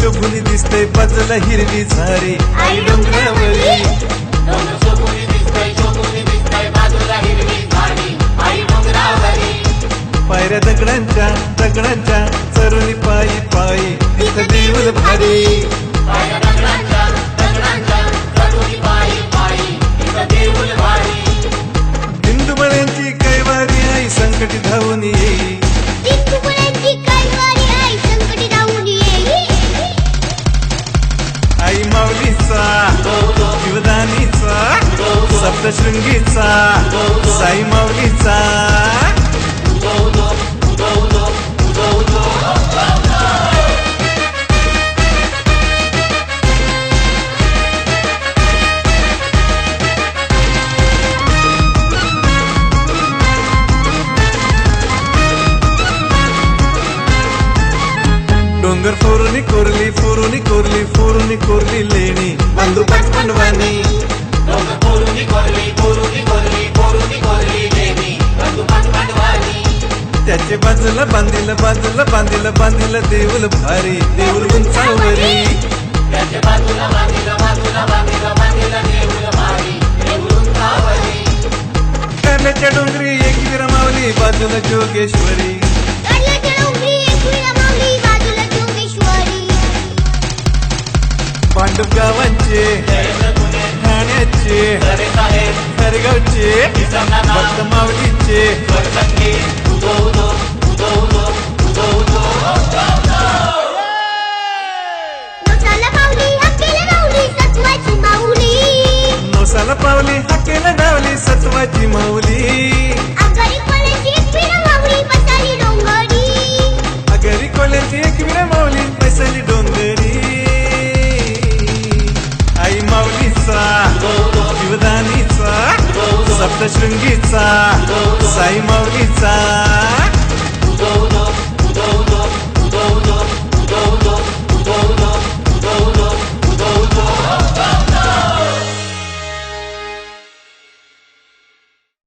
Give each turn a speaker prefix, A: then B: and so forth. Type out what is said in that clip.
A: शोभून दिसतंय बाजूला हिरवी झारी आई डोंगरावरी पायऱ्या दगडांच्या चरुणी पायी पायी तिथं देऊळ भारी बिंदुबळ्यांची कैवारी आई संकटी धावून येई आई माऊलीचा शिवदानीचा सप्तशृंगीचा साई माऊलीचा डोंगर फोरुनी कोरली लेणी बंदुकाच पंडवानी त्याचे बाजूला बांधिलं देऊळ भारी देऊळ उंचावरी कर्ल्याच्या डोंगरी एक विरमावली बाजूला जोगेश्वरी पांडव गावांचे ठाण्याचे खरगावचे भक्त माऊलीचे नवसाला पावली हाकेला डावली सत्वाची माऊली आगरी कोल्याची एक विरा माऊली पैसली डोंगरी आई माऊलीचा शिवदानीचा सप्तशृंगीचा साई माऊलीचा